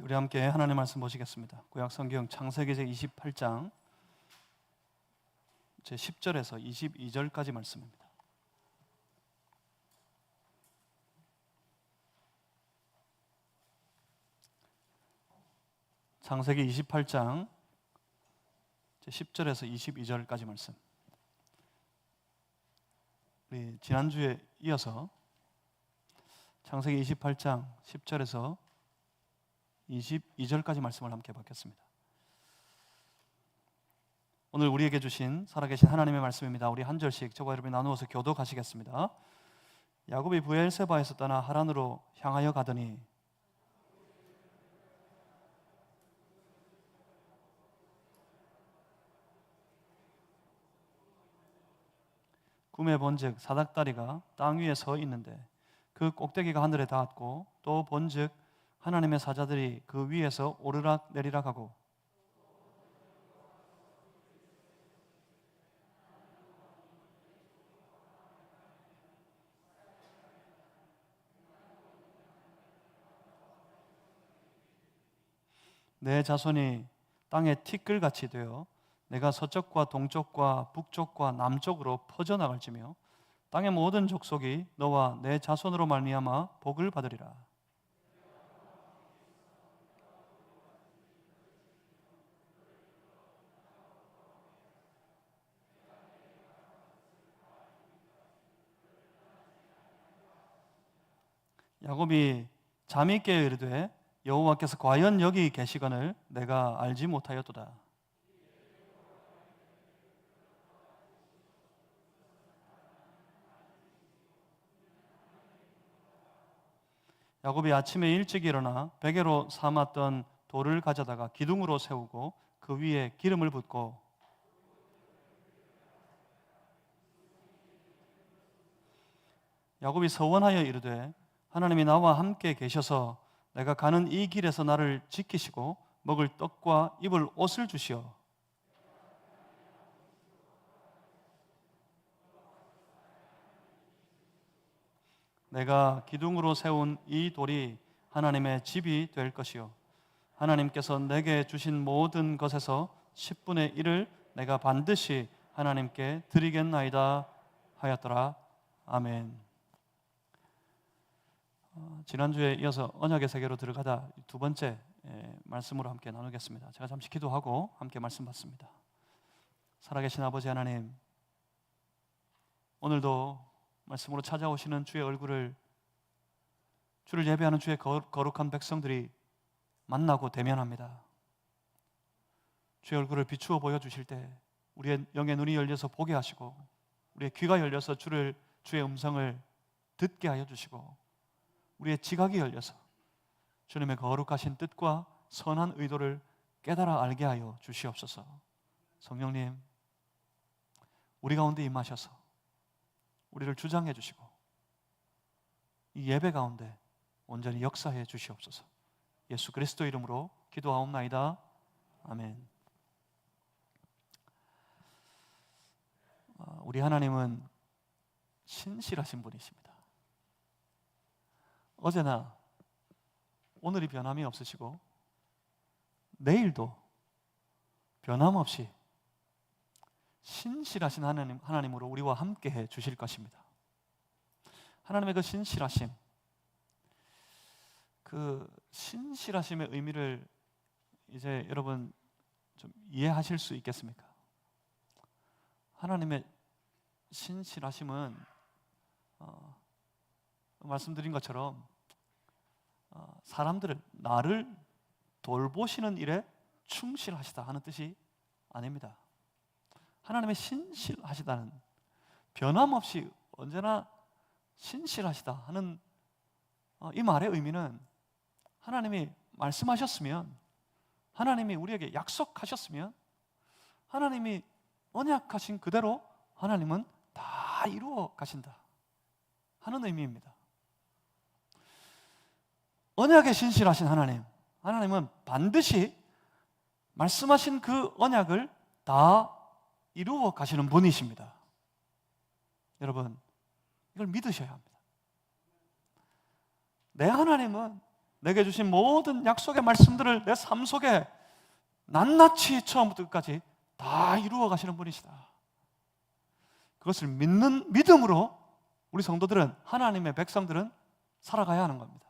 우리 함께 하나님의 말씀 보시겠습니다. 구약 성경 창세기 제 28장 제 10절에서 22절까지 말씀입니다. 창세기 28장 제 10절에서 22절까지 말씀. 우리 지난주에 이어서 창세기 28장 10절에서 22절까지 말씀을 함께 받겠습니다. 오늘 우리에게 주신 살아계신 하나님의 말씀입니다. 우리 한 절씩 저와 여러분이 나누어서 교독하시겠습니다. 야곱이 브엘세바에서 떠나 하란으로 향하여 가더니 꿈에 본즉 사닥다리가 땅 위에 서 있는데 그 꼭대기가 하늘에 닿았고 또 본즉 하나님의 사자들이 그 위에서 오르락 내리락 하고 내 자손이 땅에 티끌같이 되어 내가 서쪽과 동쪽과 북쪽과 남쪽으로 퍼져나갈지며 땅의 모든 족속이 너와 내 자손으로 말미암아 복을 받으리라. 야곱이 잠이 깨어 이르되 여호와께서 과연 여기 계시거늘 내가 알지 못하였도다. 야곱이 아침에 일찍 일어나 베개로 삼았던 돌을 가져다가 기둥으로 세우고 그 위에 기름을 붓고 야곱이 서원하여 이르되 하나님이 나와 함께 계셔서 내가 가는 이 길에서 나를 지키시고 먹을 떡과 입을 옷을 주시어 내가 기둥으로 세운 이 돌이 하나님의 집이 될 것이요 하나님께서 내게 주신 모든 것에서 10분의 1을 내가 반드시 하나님께 드리겠나이다 하였더라. 아멘. 지난주에 이어서 언약의 세계로 들어가다 두 번째 말씀으로 함께 나누겠습니다. 제가 잠시 기도하고 함께 말씀 받습니다. 살아계신 아버지 하나님, 오늘도 말씀으로 찾아오시는 주의 얼굴을, 주를 예배하는 주의 거룩한 백성들이 만나고 대면합니다. 주의 얼굴을 비추어 보여주실 때 우리의 영의 눈이 열려서 보게 하시고 우리의 귀가 열려서 주의 음성을 듣게 하여 주시고 우리의 지각이 열려서 주님의 거룩하신 뜻과 선한 의도를 깨달아 알게 하여 주시옵소서. 성령님, 우리 가운데 임하셔서 우리를 주장해 주시고 이 예배 가운데 온전히 역사해 주시옵소서. 예수 그리스도 이름으로 기도하옵나이다. 아멘. 우리 하나님은 신실하신 분이십니다. 어제나 오늘이 변함이 없으시고 내일도 변함없이 신실하신 하나님으로 우리와 함께 해 주실 것입니다. 하나님의 그 신실하심, 그 신실하심의 의미를 이제 여러분 좀 이해하실 수 있겠습니까? 하나님의 신실하심은 말씀드린 것처럼 사람들을, 나를 돌보시는 일에 충실하시다 하는 뜻이 아닙니다. 하나님의 신실하시다는, 변함없이 언제나 신실하시다 하는 이 말의 의미는 하나님이 말씀하셨으면, 하나님이 우리에게 약속하셨으면, 하나님이 언약하신 그대로 하나님은 다 이루어 가신다 하는 의미입니다. 언약에 신실하신 하나님은 반드시 말씀하신 그 언약을 다 이루어 가시는 분이십니다. 여러분, 이걸 믿으셔야 합니다. 내 하나님은 내게 주신 모든 약속의 말씀들을 내 삶 속에 낱낱이 처음부터 끝까지 다 이루어 가시는 분이시다. 그것을 믿는 믿음으로 우리 성도들은, 하나님의 백성들은 살아가야 하는 겁니다.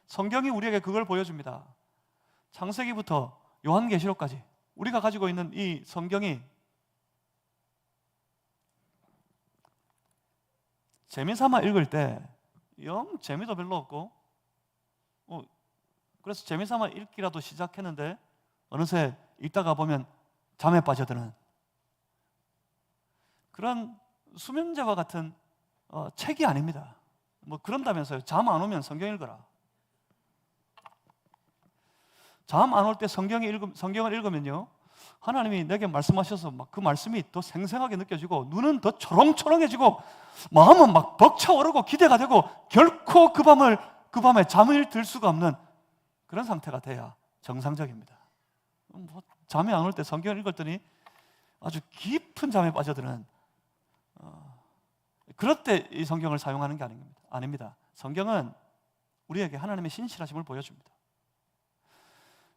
성경이 우리에게 그걸 보여줍니다. 창세기부터 요한계시록까지 우리가 가지고 있는 이 성경이 재미삼아 읽을 때 영 재미도 별로 없고, 그래서 재미삼아 읽기라도 시작했는데 어느새 읽다가 보면 잠에 빠져드는 그런 수면제와 같은 책이 아닙니다. 뭐 그런다면서요. 잠 안 오면 성경 읽어라. 잠 안 올 때 성경을 읽으면요, 하나님이 내게 말씀하셔서 막 그 말씀이 더 생생하게 느껴지고, 눈은 더 초롱초롱해지고, 마음은 막 벅차오르고 기대가 되고, 결코 그 밤에 잠을 들 수가 없는 그런 상태가 돼야 정상적입니다. 뭐 잠이 안 올 때 성경을 읽었더니 아주 깊은 잠에 빠져드는, 그럴 때 이 성경을 사용하는 게 아닙니다. 성경은 우리에게 하나님의 신실하심을 보여줍니다.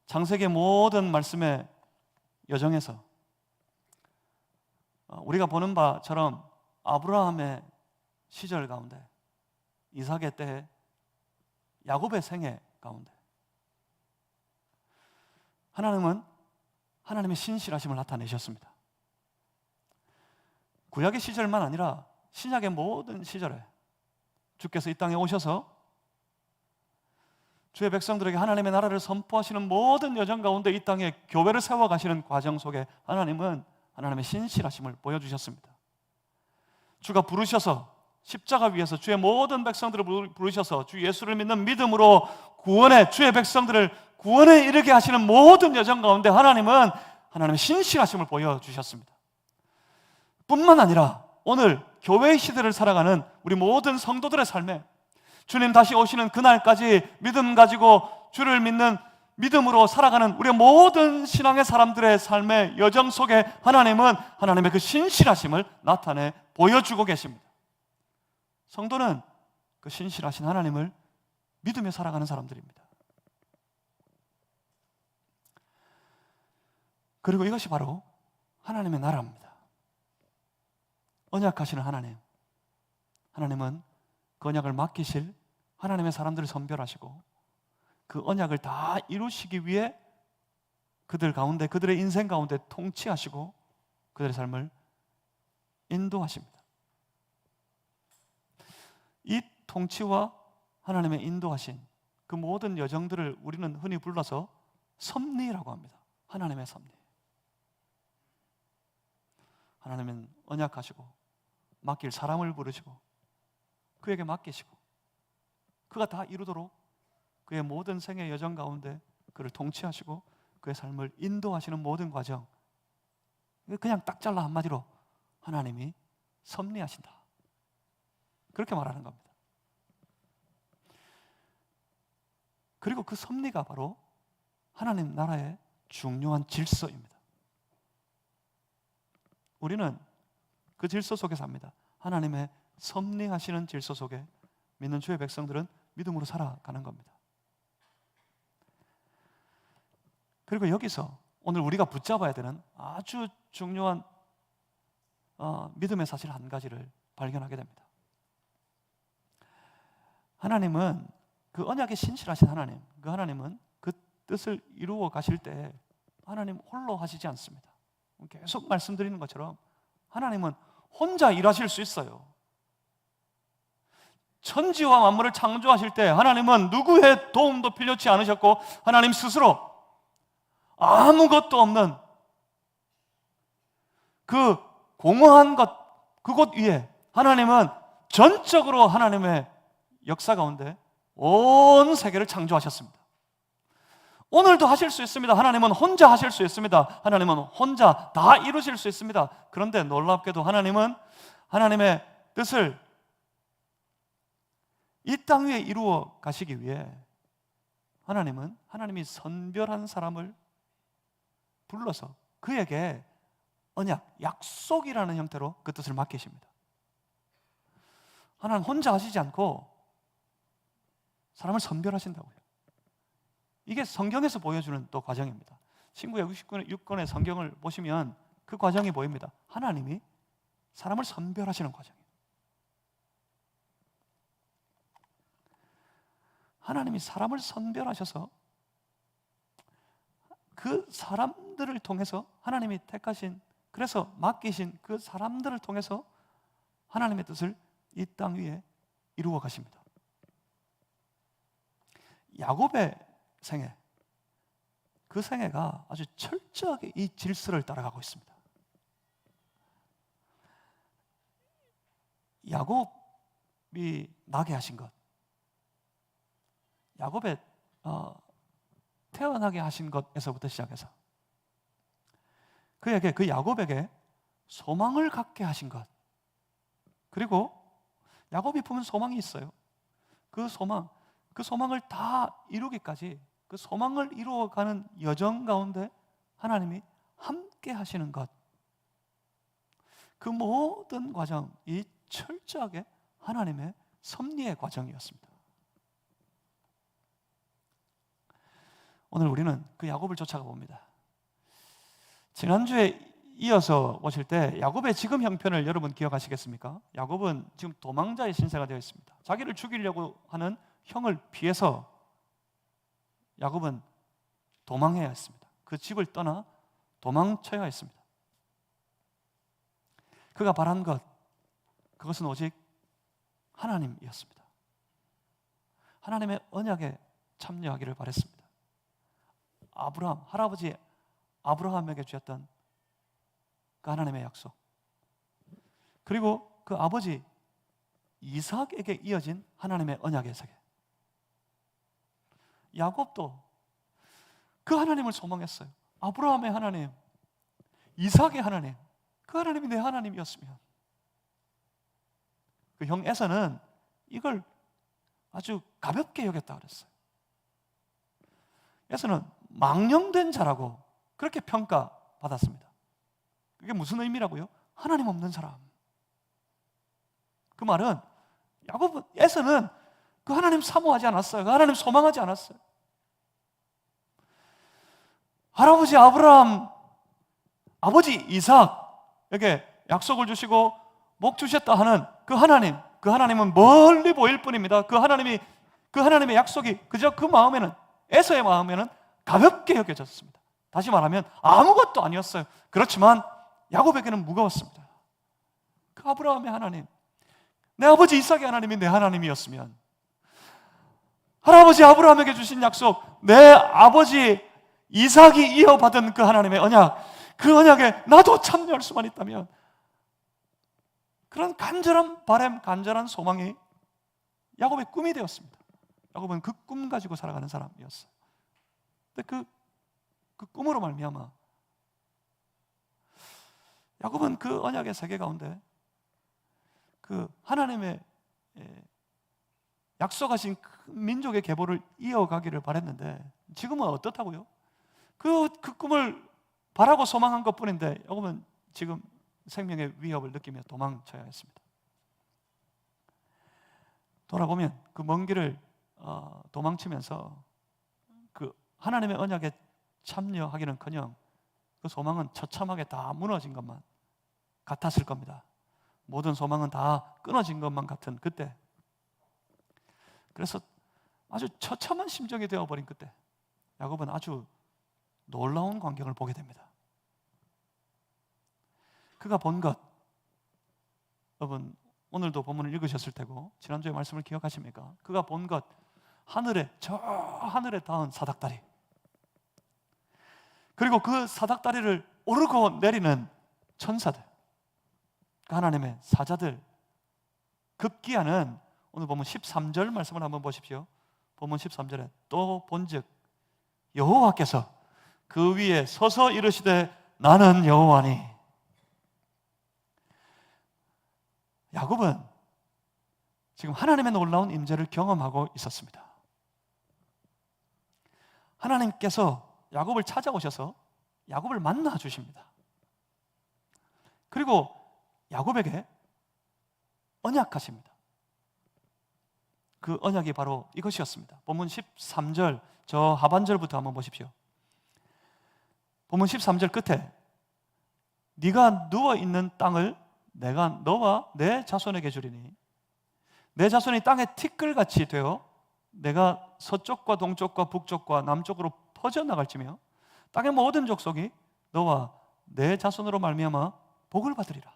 창세기의 모든 말씀의 여정에서 우리가 보는 바처럼 아브라함의 시절 가운데, 이삭의 때, 야곱의 생애 가운데 하나님은 하나님의 신실하심을 나타내셨습니다. 구약의 시절만 아니라 신약의 모든 시절에 주께서 이 땅에 오셔서 주의 백성들에게 하나님의 나라를 선포하시는 모든 여정 가운데 이 땅에 교회를 세워가시는 과정 속에 하나님은 하나님의 신실하심을 보여주셨습니다. 주가 부르셔서 십자가 위에서 주의 모든 백성들을 부르셔서 주 예수를 믿는 믿음으로 주의 백성들을 구원에 이르게 하시는 모든 여정 가운데 하나님은 하나님의 신실하심을 보여주셨습니다. 뿐만 아니라 오늘 교회의 시대를 살아가는 우리 모든 성도들의 삶에 주님 다시 오시는 그날까지 믿음 가지고 주를 믿는 믿음으로 살아가는 우리 모든 신앙의 사람들의 삶의 여정 속에 하나님은 하나님의 그 신실하심을 나타내 보여주고 계십니다. 성도는 그 신실하신 하나님을 믿으며 살아가는 사람들입니다. 그리고 이것이 바로 하나님의 나라입니다. 언약하시는 하나님은 그 언약을 맡기실 하나님의 사람들을 선별하시고 그 언약을 다 이루시기 위해 그들 가운데, 그들의 인생 가운데 통치하시고 그들의 삶을 인도하십니다. 이 통치와 하나님의 인도하신 그 모든 여정들을 우리는 흔히 불러서 섭리라고 합니다. 하나님의 섭리. 하나님은 언약하시고 맡길 사람을 부르시고 그에게 맡기시고 그가 다 이루도록 그의 모든 생의 여정 가운데 그를 통치하시고 그의 삶을 인도하시는 모든 과정, 그냥 딱 잘라 한마디로 하나님이 섭리하신다, 그렇게 말하는 겁니다. 그리고 그 섭리가 바로 하나님 나라의 중요한 질서입니다. 우리는 그 질서 속에 삽니다. 하나님의 섭리하시는 질서 속에 믿는 주의 백성들은 믿음으로 살아가는 겁니다. 그리고 여기서 오늘 우리가 붙잡아야 되는 아주 중요한 믿음의 사실 한 가지를 발견하게 됩니다. 하나님은 그 언약에 신실하신 하나님, 그 하나님은 그 뜻을 이루어 가실 때 하나님 홀로 하시지 않습니다. 계속 말씀드리는 것처럼 하나님은 혼자 일하실 수 있어요. 천지와 만물을 창조하실 때 하나님은 누구의 도움도 필요치 않으셨고 하나님 스스로 아무것도 없는 그 공허한 그곳 위에 하나님은 전적으로 하나님의 역사 가운데 온 세계를 창조하셨습니다. 오늘도 하실 수 있습니다. 하나님은 혼자 하실 수 있습니다. 하나님은 혼자 다 이루실 수 있습니다. 그런데 놀랍게도 하나님은 하나님의 뜻을 이 땅 위에 이루어 가시기 위해 하나님이 선별한 사람을 불러서 그에게 언약, 약속이라는 형태로 그 뜻을 맡기십니다. 하나님 혼자 하시지 않고 사람을 선별하신다고요. 이게 성경에서 보여주는 또 과정입니다. 신구약 66권의 성경을 보시면 그 과정이 보입니다. 하나님이 사람을 선별하시는 과정이에요. 하나님이 사람을 선별하셔서 그 사람들을 통해서 하나님이 택하신, 그래서 맡기신 그 사람들을 통해서 하나님의 뜻을 이 땅 위에 이루어 가십니다. 야곱의 생애, 그 생애가 아주 철저하게 이 질서를 따라가고 있습니다. 야곱이 나게 하신 것, 야곱의 태어나게 하신 것에서부터 시작해서 그 야곱에게 소망을 갖게 하신 것, 그리고 야곱이 품은 소망이 있어요. 그 소망을 다 이루기까지, 그 소망을 이루어가는 여정 가운데 하나님이 함께 하시는 것, 그 모든 과정이 철저하게 하나님의 섭리의 과정이었습니다. 오늘 우리는 그 야곱을 쫓아가 봅니다. 지난주에 이어서 보실 때 야곱의 지금 형편을 여러분 기억하시겠습니까? 야곱은 지금 도망자의 신세가 되어 있습니다. 자기를 죽이려고 하는 형을 피해서 야곱은 도망해야 했습니다. 그 집을 떠나 도망쳐야 했습니다. 그가 바란 것, 그것은 오직 하나님이었습니다. 하나님의 언약에 참여하기를 바랬습니다. 할아버지 아브라함에게 주셨던 그 하나님의 약속, 그리고 그 아버지 이삭에게 이어진 하나님의 언약의 세계. 야곱도 그 하나님을 소망했어요. 아브라함의 하나님, 이삭의 하나님, 그 하나님이 내 하나님이었으면. 그 형 에서는 이걸 아주 가볍게 여겼다 그랬어요. 에서는 망령된 자라고 그렇게 평가받았습니다. 그게 무슨 의미라고요? 하나님 없는 사람. 그 말은 에서는 그 하나님 사모하지 않았어요. 그 하나님 소망하지 않았어요. 할아버지 아브라함, 아버지 이삭에게 약속을 주시고 복 주셨다 하는 그 하나님은 멀리 보일 뿐입니다. 그 하나님의 약속이 그저 그 마음에는, 에서의 마음에는 가볍게 여겨졌습니다. 다시 말하면 아무것도 아니었어요. 그렇지만 야곱에게는 무거웠습니다. 그 아브라함의 하나님, 내 아버지 이삭의 하나님이 내 하나님이었으면, 할아버지 아브라함에게 주신 약속, 내 아버지 이삭이 이어받은 그 하나님의 언약, 그 언약에 나도 참여할 수만 있다면, 그런 간절한 바람, 간절한 소망이 야곱의 꿈이 되었습니다. 야곱은 그 꿈 가지고 살아가는 사람이었어요. 근데 그 꿈으로 말미암아 야곱은 그 언약의 세계 가운데 그 하나님의 약속하신 그 민족의 계보를 이어가기를 바랬는데, 지금은 어떻다고요? 그 꿈을 바라고 소망한 것뿐인데 야곱은 지금 생명의 위협을 느끼며 도망쳐야 했습니다. 돌아보면 그 먼 길을 도망치면서 그 하나님의 언약에 참여하기는커녕 그 소망은 처참하게 다 무너진 것만 같았을 겁니다. 모든 소망은 다 끊어진 것만 같은 그때, 그래서 아주 처참한 심정이 되어버린 그때 야곱은 아주 놀라운 광경을 보게 됩니다. 그가 본 것, 여러분 오늘도 본문을 읽으셨을 테고 지난주에 말씀을 기억하십니까? 그가 본 것, 저 하늘에 닿은 사닥다리, 그리고 그 사닥다리를 오르고 내리는 천사들, 그 하나님의 사자들, 급기야는 오늘 보면 13절 말씀을 한번 보십시오. 보면 13절에 또 본즉 여호와께서 그 위에 서서 이르시되 나는 여호와니. 야곱은 지금 하나님의 놀라운 임재를 경험하고 있었습니다. 하나님께서 야곱을 찾아오셔서 야곱을 만나 주십니다. 그리고 야곱에게 언약하십니다. 그 언약이 바로 이것이었습니다. 본문 13절 저 하반절부터 한번 보십시오. 본문 13절 끝에 네가 누워있는 땅을 내가 너와 내 자손에게 주리니 내 자손이 땅에 티끌같이 되어 내가 서쪽과 동쪽과 북쪽과 남쪽으로 퍼져나갈지며 땅의 모든 족속이 너와 내 자손으로 말미암아 복을 받으리라.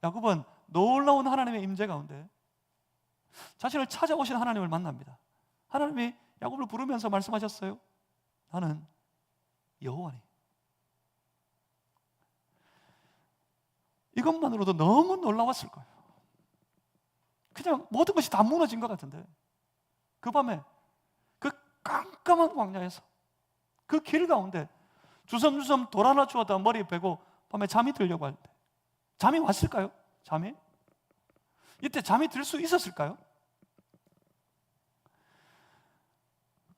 야곱은 놀라운 하나님의 임재 가운데 자신을 찾아오신 하나님을 만납니다. 하나님이 야곱을 부르면서 말씀하셨어요. 나는 여호와니. 이것만으로도 너무 놀라웠을 거예요. 그냥 모든 것이 다 무너진 것 같은데 그 밤에 그 깜깜한 광야에서 그 길 가운데 주섬주섬 돌 하나 주워다 머리 베고 밤에 잠이 들려고 할 때 잠이 왔을까요? 잠이? 이때 잠이 들 수 있었을까요?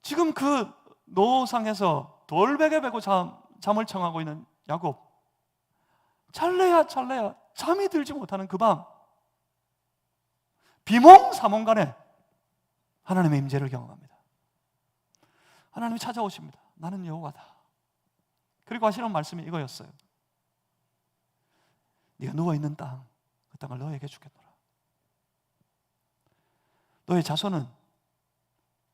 지금 그 노상에서 돌베개 베고 잠을 청하고 있는 야곱, 찰래야 잠이 들지 못하는 그 밤 비몽사몽간에 하나님의 임재를 경험합니다. 하나님이 찾아오십니다. 나는 여호와다. 그리고 하시는 말씀이 이거였어요. 네가 누워있는 땅, 그 땅을 너에게 주겠노라. 너의 자손은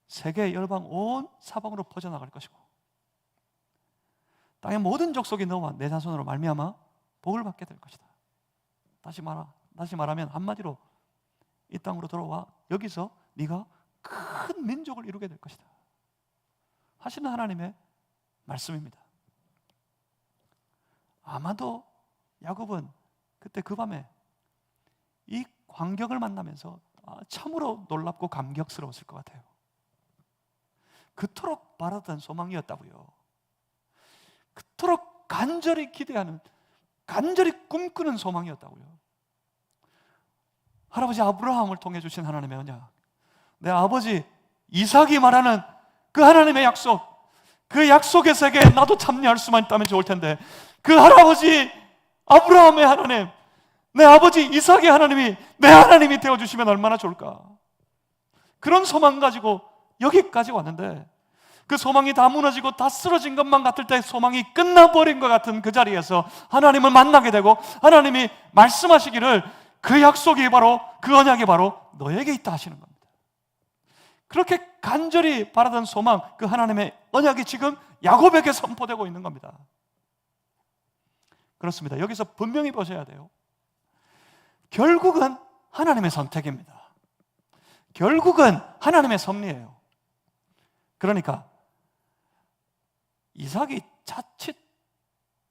세계 열방 온 사방으로 퍼져나갈 것이고 땅의 모든 족속이 너와 내 자손으로 말미암아 복을 받게 될 것이다. 다시 말하면 한마디로 이 땅으로 돌아와 여기서 네가 큰 민족을 이루게 될 것이다 하시는 하나님의 말씀입니다. 아마도 야곱은 그때 그 밤에 이 광경을 만나면서 참으로 놀랍고 감격스러웠을 것 같아요. 그토록 바라던 소망이었다고요. 그토록 간절히 기대하는, 간절히 꿈꾸는 소망이었다고요. 할아버지 아브라함을 통해 주신 하나님의 언약, 내 아버지 이삭이 말하는 그 하나님의 약속, 그 약속의 세계에 나도 참여할 수만 있다면 좋을 텐데 그 할아버지 아브라함의 하나님, 내 아버지 이삭의 하나님이 내 하나님이 되어주시면 얼마나 좋을까. 그런 소망 가지고 여기까지 왔는데 그 소망이 다 무너지고 다 쓰러진 것만 같을 때 소망이 끝나버린 것 같은 그 자리에서 하나님을 만나게 되고 하나님이 말씀하시기를 그 약속이 바로, 그 언약이 바로 너에게 있다 하시는 겁니다. 그렇게 간절히 바라던 소망, 그 하나님의 언약이 지금 야곱에게 선포되고 있는 겁니다. 그렇습니다. 여기서 분명히 보셔야 돼요. 결국은 하나님의 선택입니다. 결국은 하나님의 섭리예요. 그러니까 이삭이 자칫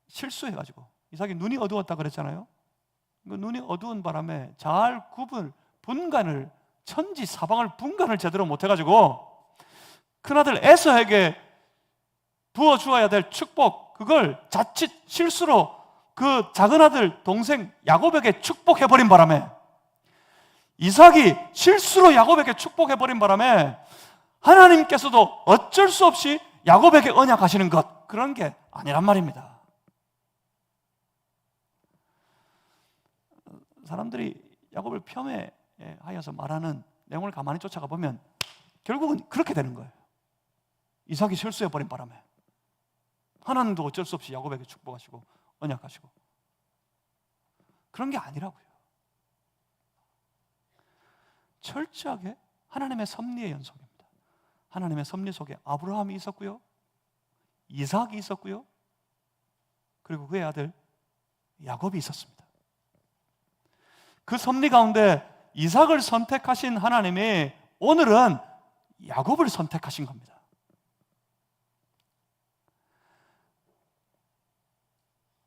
실수해가지고, 이삭이 눈이 어두웠다 그랬잖아요. 그 눈이 어두운 바람에 잘 분간을, 천지 사방을 분간을 제대로 못해가지고 큰아들 에서에게 부어주어야 될 축복, 그걸 자칫 실수로 그 작은아들 동생 야곱에게 축복해버린 바람에, 이삭이 실수로 야곱에게 축복해버린 바람에 하나님께서도 어쩔 수 없이 야곱에게 언약하시는 것, 그런 게 아니란 말입니다. 사람들이 야곱을 폄훼하여서 말하는 내용을 가만히 쫓아가 보면 결국은 그렇게 되는 거예요. 이삭이 실수해버린 바람에 하나님도 어쩔 수 없이 야곱에게 축복하시고 언약하시고, 그런 게 아니라고요. 철저하게 하나님의 섭리의 연속입니다. 하나님의 섭리 속에 아브라함이 있었고요, 이삭이 있었고요, 그리고 그의 아들 야곱이 있었습니다. 그 섭리 가운데 이삭을 선택하신 하나님이 오늘은 야곱을 선택하신 겁니다.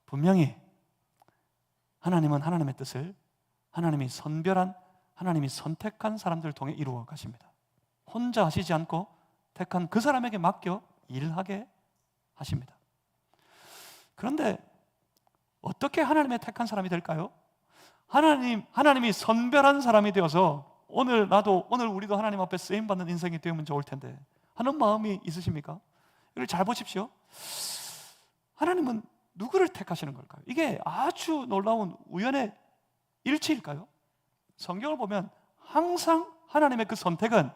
분명히 하나님은 하나님의 뜻을 하나님이 선별한, 하나님이 선택한 사람들을 통해 이루어 가십니다. 혼자 하시지 않고 택한 그 사람에게 맡겨 일하게 하십니다. 그런데 어떻게 하나님의 택한 사람이 될까요? 하나님이 선별한 사람이 되어서 오늘 우리도 하나님 앞에 쓰임받는 인생이 되면 좋을 텐데 하는 마음이 있으십니까? 이걸 잘 보십시오. 하나님은 누구를 택하시는 걸까요? 이게 아주 놀라운 우연의 일치일까요? 성경을 보면 항상 하나님의 그 선택은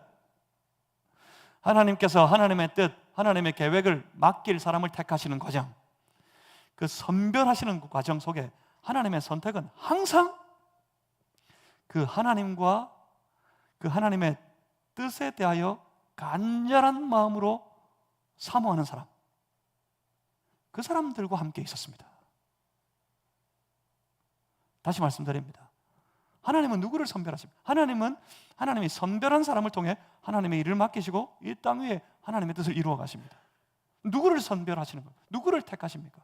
하나님께서 하나님의 뜻, 하나님의 계획을 맡길 사람을 택하시는 과정, 그 선별하시는 과정 속에 하나님의 선택은 항상 그 하나님과 그 하나님의 뜻에 대하여 간절한 마음으로 사모하는 사람, 그 사람들과 함께 있었습니다. 다시 말씀드립니다. 하나님은 누구를 선별하십니까? 하나님은 하나님이 선별한 사람을 통해 하나님의 일을 맡기시고 이 땅 위에 하나님의 뜻을 이루어 가십니다. 누구를 선별하시는 겁니까? 누구를 택하십니까?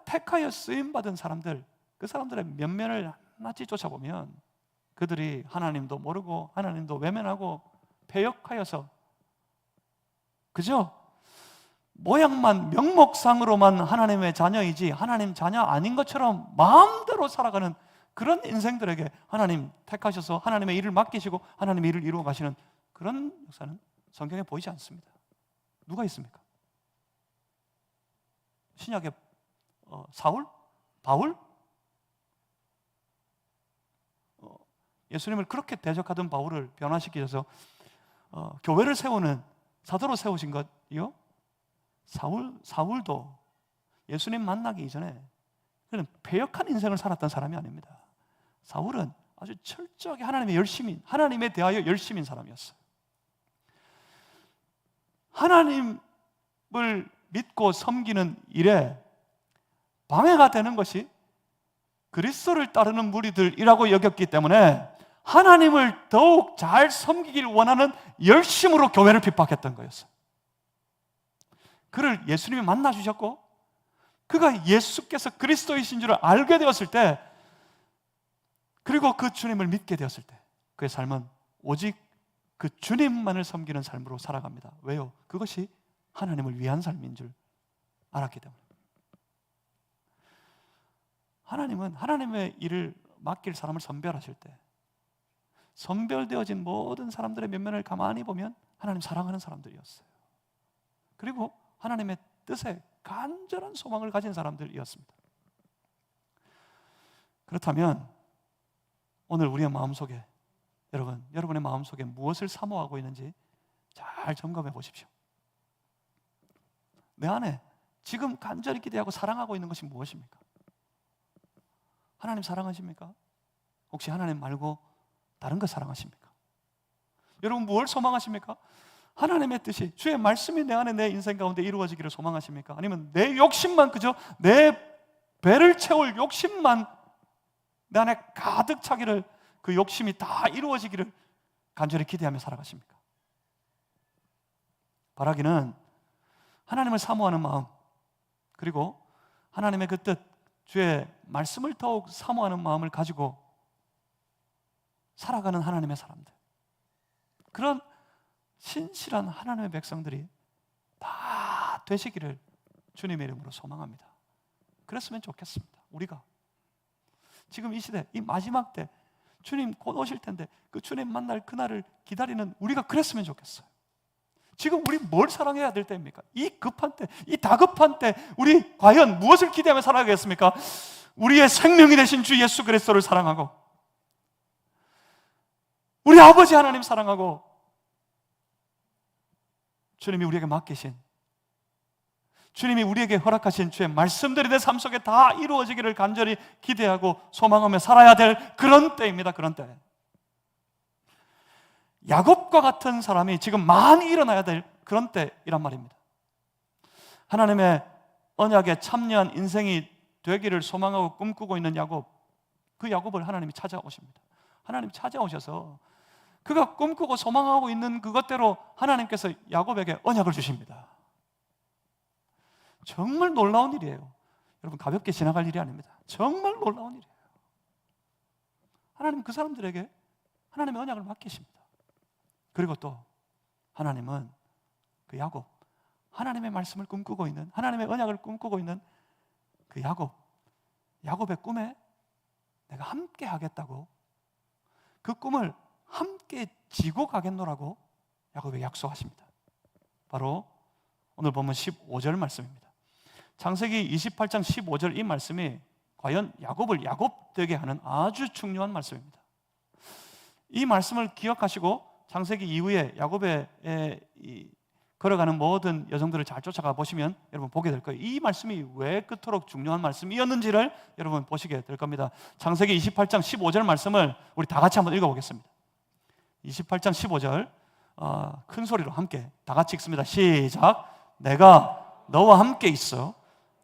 택하여 쓰임받은 사람들, 그 사람들의 면면을 낱낱이 쫓아보면 그들이 하나님도 모르고 하나님도 외면하고 패역하여서 그죠? 모양만, 명목상으로만 하나님의 자녀이지 하나님 자녀 아닌 것처럼 마음대로 살아가는 그런 인생들에게 하나님 택하셔서 하나님의 일을 맡기시고 하나님의 일을 이루어 가시는 그런 역사는 성경에 보이지 않습니다. 누가 있습니까? 신약에 사울? 바울? 예수님을 그렇게 대적하던 바울을 변화시키셔서 교회를 세우는 사도로 세우신 것이요? 사울도 예수님 만나기 이전에 그는 패역한 인생을 살았던 사람이 아닙니다. 사울은 아주 철저하게 하나님에 대하여 열심인 사람이었어요. 하나님을 믿고 섬기는 일에 방해가 되는 것이 그리스도를 따르는 무리들이라고 여겼기 때문에 하나님을 더욱 잘 섬기길 원하는 열심으로 교회를 핍박했던 거였어요. 그를 예수님이 만나주셨고 그가 예수께서 그리스도이신 줄을 알게 되었을 때, 그리고 그 주님을 믿게 되었을 때 그의 삶은 오직 그 주님만을 섬기는 삶으로 살아갑니다. 왜요? 그것이 하나님을 위한 삶인 줄 알았기 때문에. 하나님은 하나님의 일을 맡길 사람을 선별하실 때 선별되어진 모든 사람들의 면면을 가만히 보면 하나님 사랑하는 사람들이었어요. 그리고 하나님의 뜻에 간절한 소망을 가진 사람들이었습니다. 그렇다면 오늘 우리의 마음속에 여러분의 마음속에 무엇을 사모하고 있는지 잘 점검해 보십시오. 내 안에 지금 간절히 기대하고 사랑하고 있는 것이 무엇입니까? 하나님 사랑하십니까? 혹시 하나님 말고 다른 것 사랑하십니까? 여러분 뭘 소망하십니까? 하나님의 뜻이, 주의 말씀이 내 안에 내 인생 가운데 이루어지기를 소망하십니까? 아니면 내 욕심만, 그저 내 배를 채울 욕심만 내 안에 가득 차기를, 그 욕심이 다 이루어지기를 간절히 기대하며 살아가십니까? 바라기는 하나님을 사모하는 마음, 그리고 하나님의 그 뜻, 주의 말씀을 더욱 사모하는 마음을 가지고 살아가는 하나님의 사람들, 그런 신실한 하나님의 백성들이 다 되시기를 주님의 이름으로 소망합니다. 그랬으면 좋겠습니다. 우리가 지금 이 시대, 이 마지막 때 주님 곧 오실 텐데 그 주님 만날 그날을 기다리는 우리가 그랬으면 좋겠어요. 지금 우리 뭘 사랑해야 될 때입니까? 이 급한 때, 이 다급한 때 우리 과연 무엇을 기대하며 살아가겠습니까? 우리의 생명이 되신 주 예수 그리스도를 사랑하고 우리 아버지 하나님 사랑하고 주님이 우리에게 맡기신, 주님이 우리에게 허락하신 주의 말씀들이 내 삶 속에 다 이루어지기를 간절히 기대하고 소망하며 살아야 될 그런 때입니다. 그런 때, 야곱과 같은 사람이 지금 많이 일어나야 될 그런 때이란 말입니다. 하나님의 언약에 참여한 인생이 되기를 소망하고 꿈꾸고 있는 야곱, 그 야곱을 하나님이 찾아오십니다. 하나님 찾아오셔서 그가 꿈꾸고 소망하고 있는 그것대로 하나님께서 야곱에게 언약을 주십니다. 정말 놀라운 일이에요. 여러분, 가볍게 지나갈 일이 아닙니다. 정말 놀라운 일이에요. 하나님 그 사람들에게 하나님의 언약을 맡기십니다. 그리고 또 하나님은 그 야곱, 하나님의 말씀을 꿈꾸고 있는, 하나님의 언약을 꿈꾸고 있는 그 야곱의 꿈에 내가 함께 하겠다고, 그 꿈을 함께 지고 가겠노라고 야곱에게 약속하십니다. 바로 오늘 보면 15절 말씀입니다. 창세기 28장 15절 이 말씀이 과연 야곱을 야곱 되게 하는 아주 중요한 말씀입니다. 이 말씀을 기억하시고 창세기 이후에 야곱의 걸어가는 모든 여정들을 잘 쫓아가 보시면 여러분 보게 될 거예요. 이 말씀이 왜 그토록 중요한 말씀이었는지를 여러분 보시게 될 겁니다. 창세기 28장 15절 말씀을 우리 다 같이 한번 읽어보겠습니다. 28장 15절 큰 소리로 함께 다 같이 읽습니다. 시작. 내가 너와 함께 있어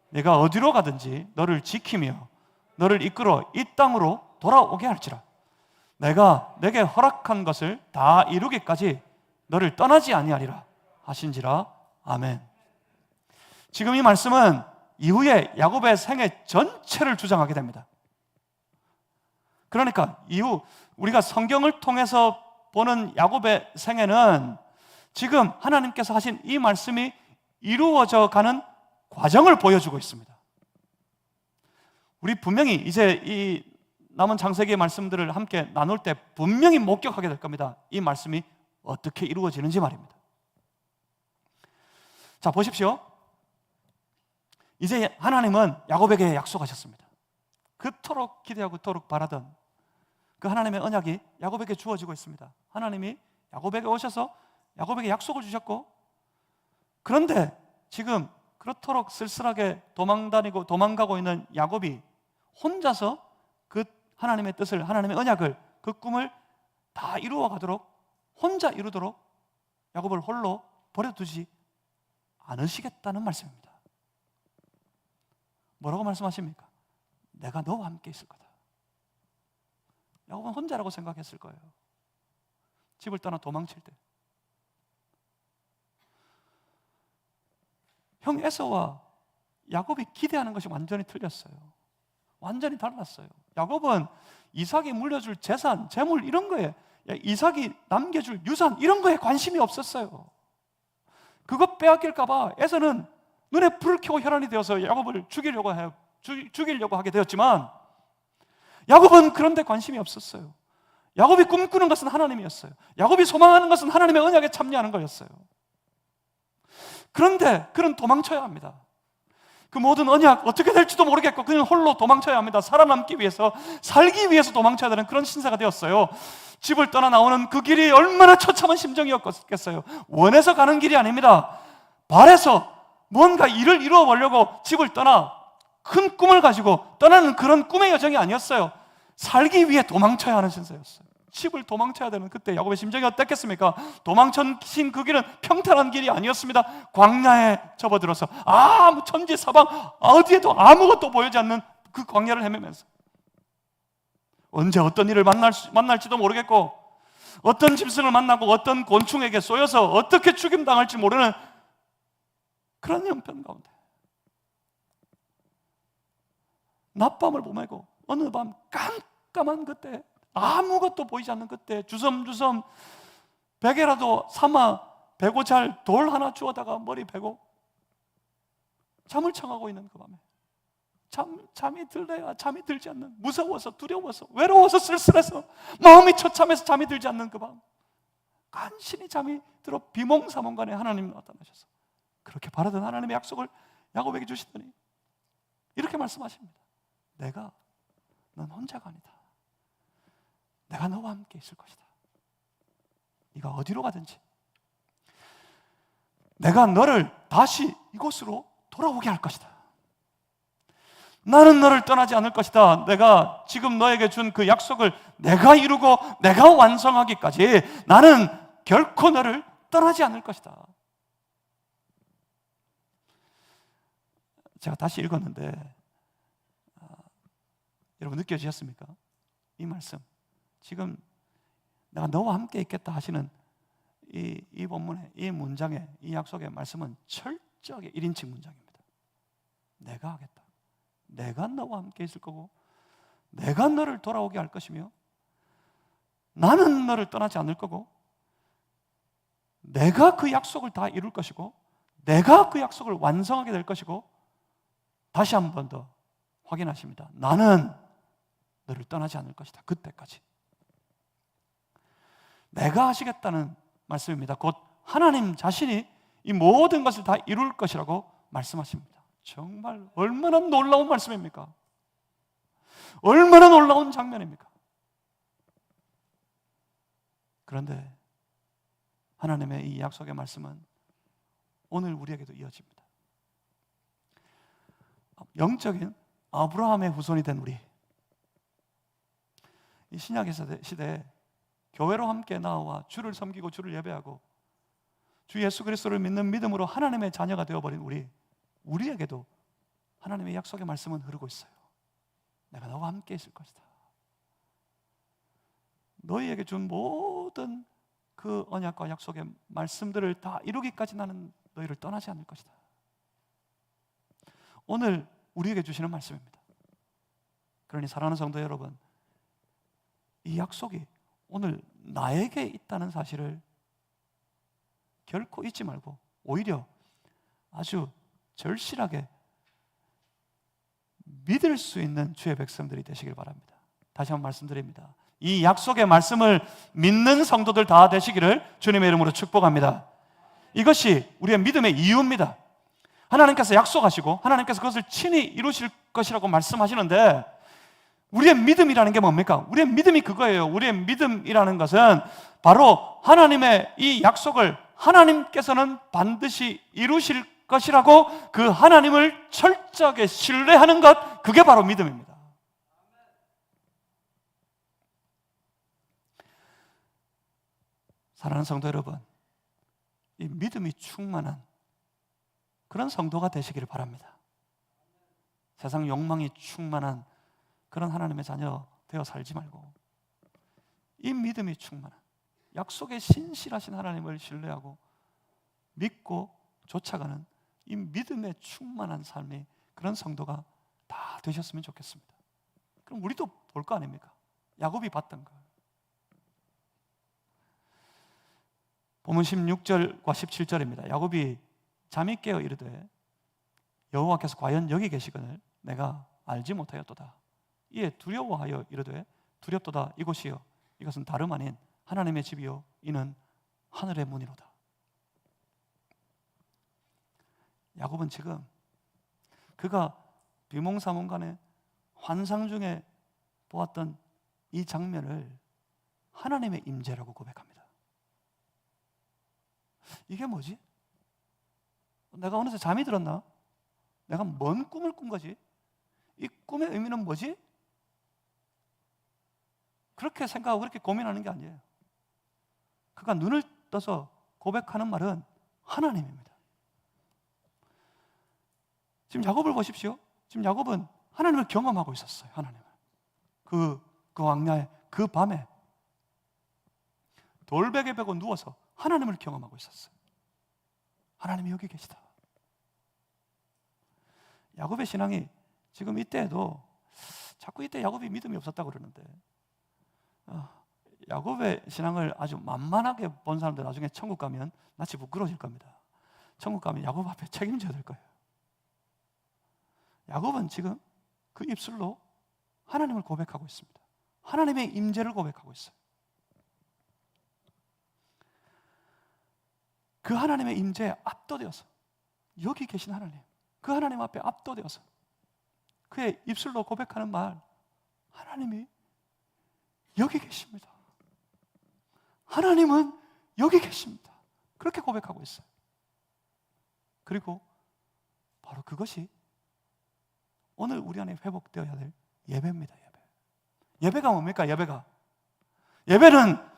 내가 어디로 가든지 너를 지키며 너를 이끌어 이 땅으로 돌아오게 할지라. 내가 내게 허락한 것을 다 이루기까지 너를 떠나지 아니하리라 하신지라. 아멘. 지금 이 말씀은 이후에 야곱의 생애 전체를 주장하게 됩니다. 그러니까 이후 우리가 성경을 통해서 보는 야곱의 생애는 지금 하나님께서 하신 이 말씀이 이루어져 가는 과정을 보여주고 있습니다. 우리 분명히 이제 이 남은 창세기의 말씀들을 함께 나눌 때 분명히 목격하게 될 겁니다. 이 말씀이 어떻게 이루어지는지 말입니다. 자, 보십시오. 이제 하나님은 야곱에게 약속하셨습니다. 그토록 기대하고 그토록 바라던 그 하나님의 언약이 야곱에게 주어지고 있습니다. 하나님이 야곱에게 오셔서 야곱에게 약속을 주셨고, 그런데 지금 그렇도록 쓸쓸하게 도망다니고 도망가고 있는 야곱이 혼자서 그 하나님의 뜻을, 하나님의 언약을, 그 꿈을 다 이루어 가도록, 혼자 이루도록 야곱을 홀로 버려두지 않으시겠다는 말씀입니다. 뭐라고 말씀하십니까? 내가 너와 함께 있을 거다. 야곱은 혼자라고 생각했을 거예요. 집을 떠나 도망칠 때. 형 에서와 야곱이 기대하는 것이 완전히 틀렸어요. 완전히 달랐어요. 야곱은 이삭이 물려줄 재산, 재물 이런 거에, 이삭이 남겨줄 유산 이런 거에 관심이 없었어요. 그것 빼앗길까 봐 에서는 눈에 불을 켜고 혈안이 되어서 야곱을 죽이려고 하게 되었지만, 야곱은 그런 데 관심이 없었어요. 야곱이 꿈꾸는 것은 하나님이었어요. 야곱이 소망하는 것은 하나님의 언약에 참여하는 거였어요. 그런데 그는 도망쳐야 합니다. 그 모든 언약 어떻게 될지도 모르겠고 그는 홀로 도망쳐야 합니다. 살아남기 위해서, 살기 위해서 도망쳐야 되는 그런 신세가 되었어요. 집을 떠나 나오는 그 길이 얼마나 처참한 심정이었겠어요. 원해서 가는 길이 아닙니다. 바래서 뭔가 일을 이루어 보려고 집을 떠나 큰 꿈을 가지고 떠나는 그런 꿈의 여정이 아니었어요. 살기 위해 도망쳐야 하는 신세였어요. 집을 도망쳐야 되는 그때 야곱의 심정이 어땠겠습니까? 도망친 그 길은 평탄한 길이 아니었습니다. 광야에 접어들어서 아무 천지 사방 어디에도 아무것도 보이지 않는 그 광야를 헤매면서 언제 어떤 일을 만날지도 모르겠고, 어떤 짐승을 만나고 어떤 곤충에게 쏘여서 어떻게 죽임당할지 모르는 그런 형편 가운데 낮밤을 보내고 어느 밤 깜깜한 그때, 아무것도 보이지 않는 그때 주섬주섬 베개라도 삼아 베고 잘 돌 하나 주워다가 머리 베고 잠을 청하고 있는 그 밤에 잠이 들래야 잠이 들지 않는, 무서워서 두려워서 외로워서 쓸쓸해서 마음이 처참해서 잠이 들지 않는 그 밤, 간신히 잠이 들어 비몽사몽간에 하나님이 나타나셔서 그렇게 바라던 하나님의 약속을 야곱에게 주시더니 이렇게 말씀하십니다. 넌 혼자가 아니다. 내가 너와 함께 있을 것이다. 네가 어디로 가든지 내가 너를 다시 이곳으로 돌아오게 할 것이다. 나는 너를 떠나지 않을 것이다. 내가 지금 너에게 준 그 약속을 내가 이루고 내가 완성하기까지 나는 결코 너를 떠나지 않을 것이다. 제가 다시 읽었는데 여러분 느껴지셨습니까? 이 말씀, 지금 내가 너와 함께 있겠다 하시는 이 본문의 이 문장의 이 약속의 말씀은 철저하게 1인칭 문장입니다. 내가 하겠다. 내가 너와 함께 있을 거고 내가 너를 돌아오게 할 것이며 나는 너를 떠나지 않을 거고 내가 그 약속을 다 이룰 것이고 내가 그 약속을 완성하게 될 것이고, 다시 한 번 더 확인하십니다. 나는 너를 떠나지 않을 것이다. 그때까지 내가 하시겠다는 말씀입니다. 곧 하나님 자신이 이 모든 것을 다 이룰 것이라고 말씀하십니다. 정말 얼마나 놀라운 말씀입니까? 얼마나 놀라운 장면입니까? 그런데 하나님의 이 약속의 말씀은 오늘 우리에게도 이어집니다. 영적인 아브라함의 후손이 된 우리, 이 신약의 시대에 교회로 함께 나와 주를 섬기고 주를 예배하고 주 예수 그리스도를 믿는 믿음으로 하나님의 자녀가 되어버린 우리에게도 하나님의 약속의 말씀은 흐르고 있어요. 내가 너와 함께 있을 것이다. 너희에게 준 모든 그 언약과 약속의 말씀들을 다 이루기까지 나는 너희를 떠나지 않을 것이다. 오늘 우리에게 주시는 말씀입니다. 그러니 사랑하는 성도 여러분, 이 약속이 오늘 나에게 있다는 사실을 결코 잊지 말고 오히려 아주 절실하게 믿을 수 있는 주의 백성들이 되시길 바랍니다. 다시 한번 말씀드립니다. 이 약속의 말씀을 믿는 성도들 다 되시기를 주님의 이름으로 축복합니다. 이것이 우리의 믿음의 이유입니다. 하나님께서 약속하시고 하나님께서 그것을 친히 이루실 것이라고 말씀하시는데, 우리의 믿음이라는 게 뭡니까? 우리의 믿음이 그거예요. 우리의 믿음이라는 것은 바로 하나님의 이 약속을 하나님께서는 반드시 이루실 것이라고 그 하나님을 철저하게 신뢰하는 것, 그게 바로 믿음입니다. 사랑하는 성도 여러분, 이 믿음이 충만한 그런 성도가 되시기를 바랍니다. 세상 욕망이 충만한 그런 하나님의 자녀 되어 살지 말고 이 믿음이 충만한 약속에 신실하신 하나님을 신뢰하고 믿고 쫓아가는 이 믿음에 충만한 삶이 그런 성도가 다 되셨으면 좋겠습니다. 그럼 우리도 볼 거 아닙니까? 야곱이 봤던 거. 본문 16절과 17절입니다. 야곱이 잠이 깨어 이르되 여호와께서 과연 여기 계시거늘 내가 알지 못하였도다. 이에 두려워하여 이르되 두렵도다. 이곳이요 이것은 다름 아닌 하나님의 집이요 이는 하늘의 문이로다. 야곱은 지금 그가 비몽사몽간에 환상 중에 보았던 이 장면을 하나님의 임재라고 고백합니다. 이게 뭐지? 내가 어느새 잠이 들었나? 내가 뭔 꿈을 꾼 거지? 이 꿈의 의미는 뭐지? 그렇게 생각하고 그렇게 고민하는 게 아니에요. 그가 눈을 떠서 고백하는 말은 하나님입니다. 지금 야곱을 보십시오. 지금 야곱은 하나님을 경험하고 있었어요. 하나님을. 그 광야에 그 밤에 돌베개 베고 누워서 하나님을 경험하고 있었어요. 하나님이 여기 계시다. 야곱의 신앙이 지금 이때에도 자꾸 이때 야곱이 믿음이 없었다고 그러는데, 야곱의 신앙을 아주 만만하게 본 사람들 나중에 천국 가면 낯이 부끄러워질 겁니다. 천국 가면 야곱 앞에 책임져야 될 거예요. 야곱은 지금 그 입술로 하나님을 고백하고 있습니다. 하나님의 임재를 고백하고 있어요. 그 하나님의 임재에 압도되어서, 여기 계신 하나님, 그 하나님 앞에 압도되어서 그의 입술로 고백하는 말, 하나님이 여기 계십니다. 하나님은 여기 계십니다. 그렇게 고백하고 있어요. 그리고 바로 그것이 오늘 우리 안에 회복되어야 될 예배입니다. 예배가 뭡니까? 예배는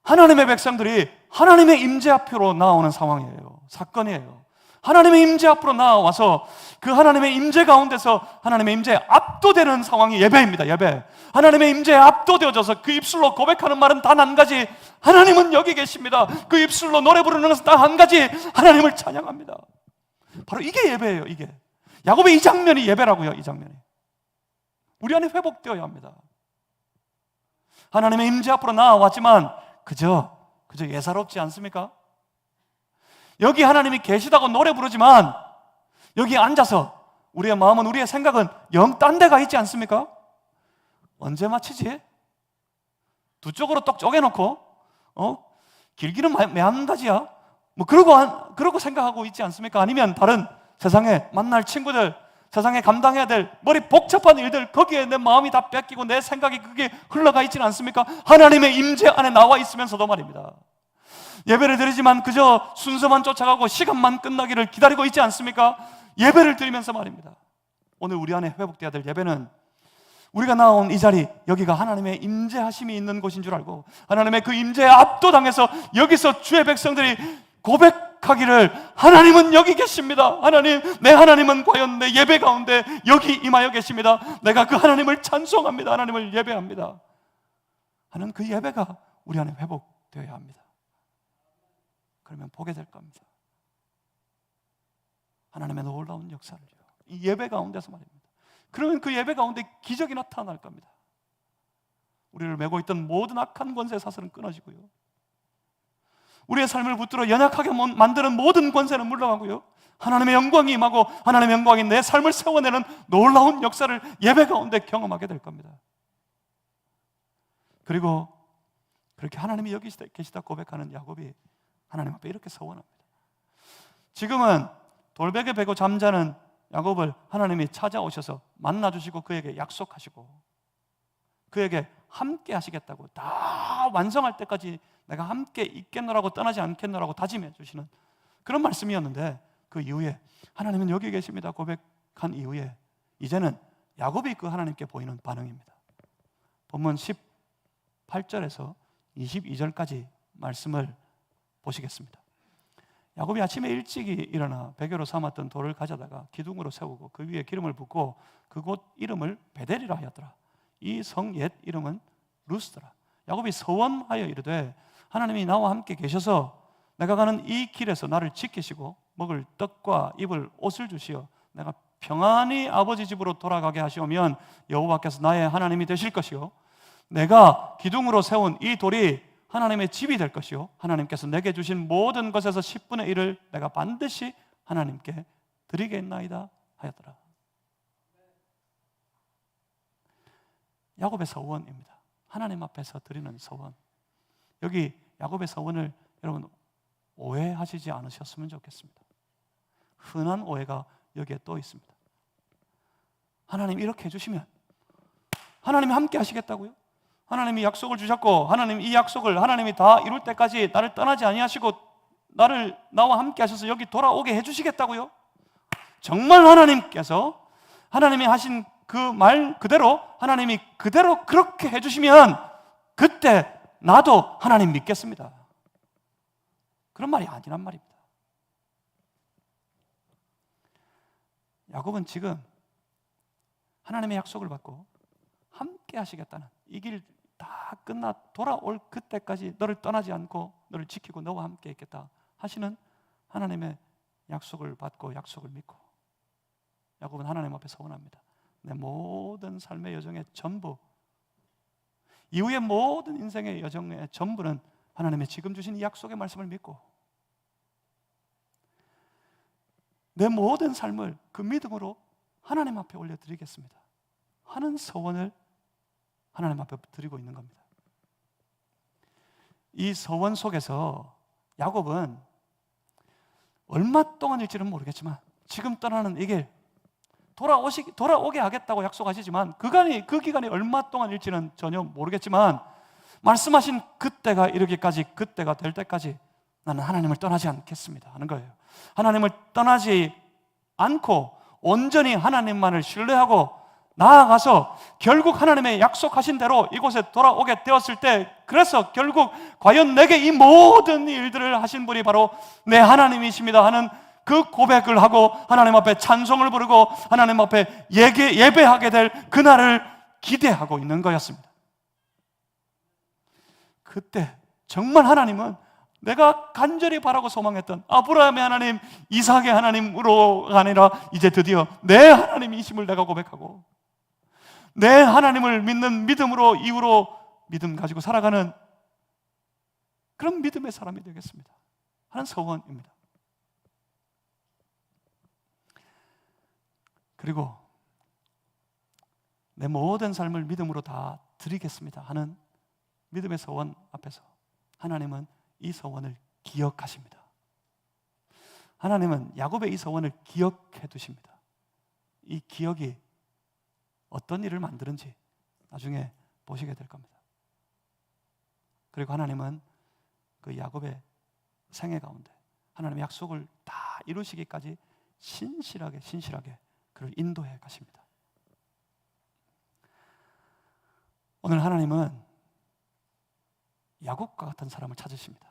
하나님의 백성들이 하나님의 임재 앞으로 나오는 상황이에요. 사건이에요. 하나님의 임재 앞으로 나와서 그 하나님의 임재 가운데서 하나님의 임재에 압도되는 상황이 예배입니다. 예배. 하나님의 임재에 압도되어져서 그 입술로 고백하는 말은 단 한 가지, 하나님은 여기 계십니다. 그 입술로 노래 부르는 것은 단 한 가지, 하나님을 찬양합니다. 바로 이게 예배예요. 이게 야곱의 이 장면이 예배라고요. 이 장면이 우리 안에 회복되어야 합니다. 하나님의 임재 앞으로 나와왔지만 그저 예사롭지 않습니까? 여기 하나님이 계시다고 노래 부르지만 여기 앉아서 우리의 마음은, 우리의 생각은 영 딴 데가 있지 않습니까? 언제 마치지? 두 쪽으로 똑 쪼개놓고 길기는 매한 가지야 뭐 그러고 생각하고 있지 않습니까? 아니면 다른 세상에 만날 친구들, 세상에 감당해야 될 머리 복잡한 일들, 거기에 내 마음이 다 뺏기고 내 생각이 그게 흘러가 있지는 않습니까? 하나님의 임재 안에 나와 있으면서도 말입니다. 예배를 드리지만 그저 순서만 쫓아가고 시간만 끝나기를 기다리고 있지 않습니까? 예배를 드리면서 말입니다. 오늘 우리 안에 회복되어야 될 예배는 우리가 나온 이 자리, 여기가 하나님의 임재하심이 있는 곳인 줄 알고 하나님의 그 임재에 압도당해서 여기서 주의 백성들이 고백하기를, 하나님은 여기 계십니다. 하나님, 내 하나님은 과연 내 예배 가운데 여기 임하여 계십니다. 내가 그 하나님을 찬송합니다. 하나님을 예배합니다 하는 그 예배가 우리 안에 회복되어야 합니다. 그러면 보게 될 겁니다. 하나님의 놀라운 역사를요, 이 예배 가운데서 말입니다. 그러면 그 예배 가운데 기적이 나타날 겁니다. 우리를 메고 있던 모든 악한 권세의 사슬은 끊어지고요, 우리의 삶을 붙들어 연약하게 만드는 모든 권세는 물러가고요, 하나님의 영광이 임하고 하나님의 영광이 내 삶을 세워내는 놀라운 역사를 예배 가운데 경험하게 될 겁니다. 그리고 그렇게 하나님이 여기 계시다 고백하는 야곱이 하나님 앞에 이렇게 서원합니다. 지금은 돌베개 베고 잠자는 야곱을 하나님이 찾아오셔서 만나주시고 그에게 약속하시고 그에게 함께 하시겠다고, 다 완성할 때까지 내가 함께 있겠노라고, 떠나지 않겠노라고 다짐해 주시는 그런 말씀이었는데, 그 이후에 하나님은 여기 계십니다 고백한 이후에 이제는 야곱이 그 하나님께 보이는 반응입니다. 본문 18절에서 22절까지 말씀을 보시겠습니다. 야곱이 아침에 일찍이 일어나 베개로 삼았던 돌을 가져다가 기둥으로 세우고 그 위에 기름을 붓고 그곳 이름을 베델이라 하였더라. 이 성 옛 이름은 루스더라. 야곱이 서원하여 이르되, 하나님이 나와 함께 계셔서 내가 가는 이 길에서 나를 지키시고 먹을 떡과 입을 옷을 주시어 내가 평안히 아버지 집으로 돌아가게 하시오면 여호와께서 나의 하나님이 되실 것이요, 내가 기둥으로 세운 이 돌이 하나님의 집이 될 것이요, 하나님께서 내게 주신 모든 것에서 10분의 1을 내가 반드시 하나님께 드리겠나이다 하였더라. 야곱의 서원입니다. 하나님 앞에서 드리는 서원. 여기 야곱의 서원을 여러분 오해하시지 않으셨으면 좋겠습니다. 흔한 오해가 여기에 또 있습니다. 하나님 이렇게 해주시면 하나님이 함께 하시겠다고요? 하나님이 약속을 주셨고 하나님 이 약속을 하나님이 다 이룰 때까지 나를 떠나지 아니하시고 나와 함께 하셔서 여기 돌아오게 해주시겠다고요? 정말 하나님께서 하나님이 하신 그 말 그대로 하나님이 그대로 그렇게 해주시면 그때 나도 하나님 믿겠습니다. 그런 말이 아니란 말입니다. 야곱은 지금 하나님의 약속을 받고 함께 하시겠다는, 이 길 다 끝나 돌아올 그때까지 너를 떠나지 않고 너를 지키고 너와 함께 있겠다 하시는 하나님의 약속을 받고 약속을 믿고 야곱은 하나님 앞에 서원합니다. 내 모든 삶의 여정의 전부, 이후의 모든 인생의 여정의 전부는 하나님의 지금 주신 이 약속의 말씀을 믿고 내 모든 삶을 그 믿음으로 하나님 앞에 올려드리겠습니다 하는 서원을 하나님 앞에 드리고 있는 겁니다. 이 서원 속에서 야곱은 얼마 동안일지는 모르겠지만 지금 떠나는 이 길 돌아오게 하겠다고 약속하시지만 그 기간이 얼마 동안일지는 전혀 모르겠지만 말씀하신 그때가 이르기까지, 그때가 될 때까지 나는 하나님을 떠나지 않겠습니다 하는 거예요. 하나님을 떠나지 않고 온전히 하나님만을 신뢰하고 나아가서 결국 하나님의 약속하신 대로 이곳에 돌아오게 되었을 때, 그래서 결국 과연 내게 이 모든 일들을 하신 분이 바로 내 하나님이십니다 하는 그 고백을 하고 하나님 앞에 찬송을 부르고 하나님 앞에 예배하게 될 그날을 기대하고 있는 거였습니다. 그때 정말 하나님은 내가 간절히 바라고 소망했던 아브라함의 하나님, 이삭의 하나님으로가 아니라 이제 드디어 내 하나님이심을 내가 고백하고 내 하나님을 믿는 믿음으로, 이후로 믿음 가지고 살아가는 그런 믿음의 사람이 되겠습니다 하는 서원입니다. 그리고 내 모든 삶을 믿음으로 다 드리겠습니다 하는 믿음의 서원 앞에서 하나님은 이 서원을 기억하십니다. 하나님은 야곱의 이 서원을 기억해 두십니다. 이 기억이 어떤 일을 만드는지 나중에 보시게 될 겁니다. 그리고 하나님은 그 야곱의 생애 가운데 하나님의 약속을 다 이루시기까지 신실하게 그를 인도해 가십니다. 오늘 하나님은 야곱과 같은 사람을 찾으십니다.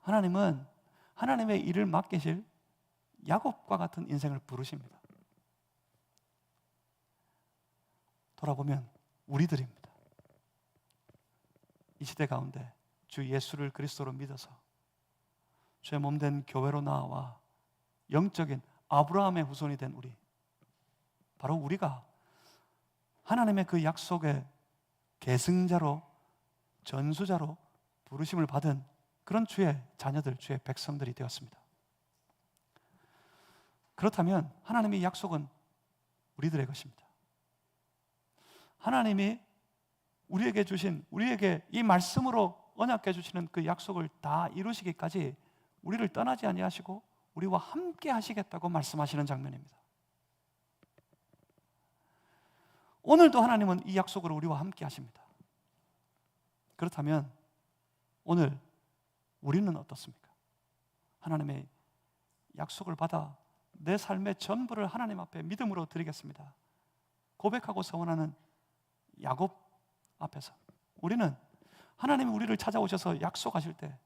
하나님은 하나님의 일을 맡기실 야곱과 같은 인생을 부르십니다. 돌아보면 우리들입니다. 이 시대 가운데 주 예수를 그리스도로 믿어서 주의 몸된 교회로 나와 영적인 아브라함의 후손이 된 우리, 바로 우리가 하나님의 그 약속의 계승자로, 전수자로 부르심을 받은 그런 주의 자녀들, 주의 백성들이 되었습니다. 그렇다면 하나님의 약속은 우리들의 것입니다. 하나님이 우리에게 주신, 우리에게 이 말씀으로 언약해 주시는 그 약속을 다 이루시기까지 우리를 떠나지 아니하시고 우리와 함께 하시겠다고 말씀하시는 장면입니다. 오늘도 하나님은 이 약속으로 우리와 함께 하십니다. 그렇다면 오늘 우리는 어떻습니까? 하나님의 약속을 받아 내 삶의 전부를 하나님 앞에 믿음으로 드리겠습니다 고백하고 서원하는 야곱 앞에서 우리는 하나님이 우리를 찾아오셔서 약속하실 때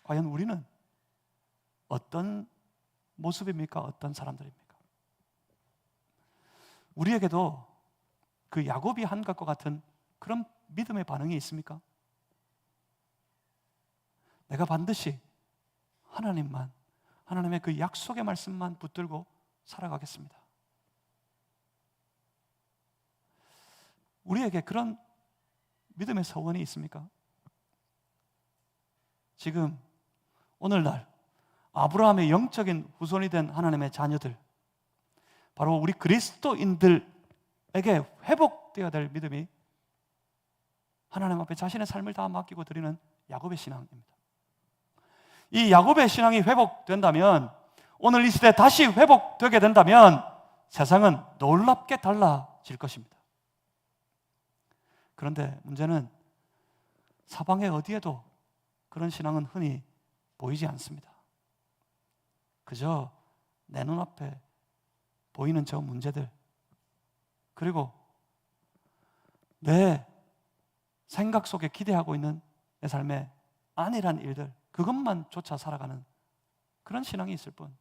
과연 우리는 어떤 모습입니까? 어떤 사람들입니까? 우리에게도 그 야곱이 한 것과 같은 그런 믿음의 반응이 있습니까? 내가 반드시 하나님만, 하나님의 그 약속의 말씀만 붙들고 살아가겠습니다. 우리에게 그런 믿음의 서원이 있습니까? 지금 오늘날 아브라함의 영적인 후손이 된 하나님의 자녀들, 바로 우리 그리스도인들에게 회복되어야 될 믿음이 하나님 앞에 자신의 삶을 다 맡기고 드리는 야곱의 신앙입니다. 이 야곱의 신앙이 회복된다면, 오늘 이 시대에 다시 회복되게 된다면 세상은 놀랍게 달라질 것입니다. 그런데 문제는 사방에 어디에도 그런 신앙은 흔히 보이지 않습니다. 그저 내 눈앞에 보이는 저 문제들, 그리고 내 생각 속에 기대하고 있는 내 삶의 안일한 일들, 그것만 쫓아 살아가는 그런 신앙이 있을 뿐,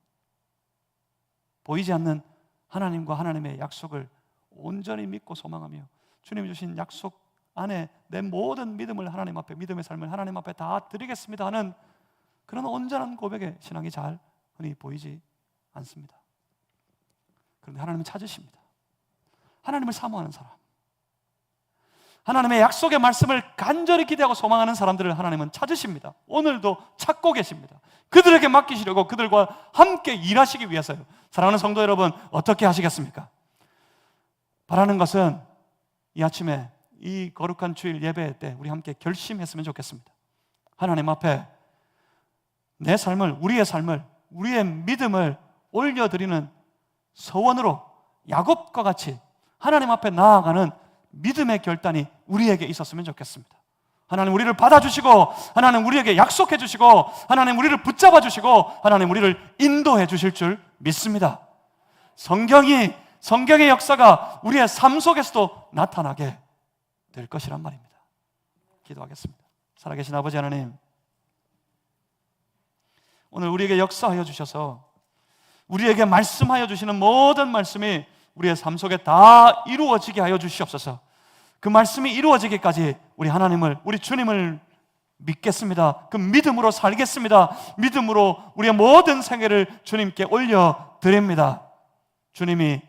보이지 않는 하나님과 하나님의 약속을 온전히 믿고 소망하며 주님이 주신 약속 안에 내 모든 믿음을 하나님 앞에, 믿음의 삶을 하나님 앞에 다 드리겠습니다 하는 그런 온전한 고백의 신앙이 잘 흔히 보이지 않습니다. 그런데 하나님은 찾으십니다. 하나님을 사모하는 사람, 하나님의 약속의 말씀을 간절히 기대하고 소망하는 사람들을 하나님은 찾으십니다. 오늘도 찾고 계십니다. 그들에게 맡기시려고, 그들과 함께 일하시기 위해서요. 사랑하는 성도 여러분, 어떻게 하시겠습니까? 바라는 것은 이 아침에 이 거룩한 주일 예배 때 우리 함께 결심했으면 좋겠습니다. 하나님 앞에 내 삶을, 우리의 삶을, 우리의 믿음을 올려드리는 서원으로 야곱과 같이 하나님 앞에 나아가는 믿음의 결단이 우리에게 있었으면 좋겠습니다. 하나님 우리를 받아주시고, 하나님 우리에게 약속해 주시고, 하나님 우리를 붙잡아 주시고, 하나님 우리를 인도해 주실 줄 믿습니다. 성경의 역사가 우리의 삶 속에서도 나타나게 될 것이란 말입니다. 기도하겠습니다. 살아계신 아버지 하나님, 오늘 우리에게 역사하여 주셔서 우리에게 말씀하여 주시는 모든 말씀이 우리의 삶 속에 다 이루어지게 하여 주시옵소서. 그 말씀이 이루어지기까지 우리 하나님을, 우리 주님을 믿겠습니다. 그 믿음으로 살겠습니다. 믿음으로 우리의 모든 생애를 주님께 올려드립니다. 주님이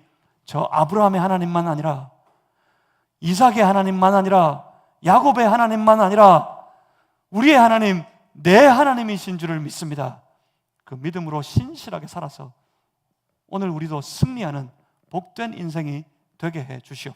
저 아브라함의 하나님만 아니라, 이삭의 하나님만 아니라, 야곱의 하나님만 아니라 우리의 하나님, 내 하나님이신 줄을 믿습니다. 그 믿음으로 신실하게 살아서 오늘 우리도 승리하는 복된 인생이 되게 해 주시옵소서.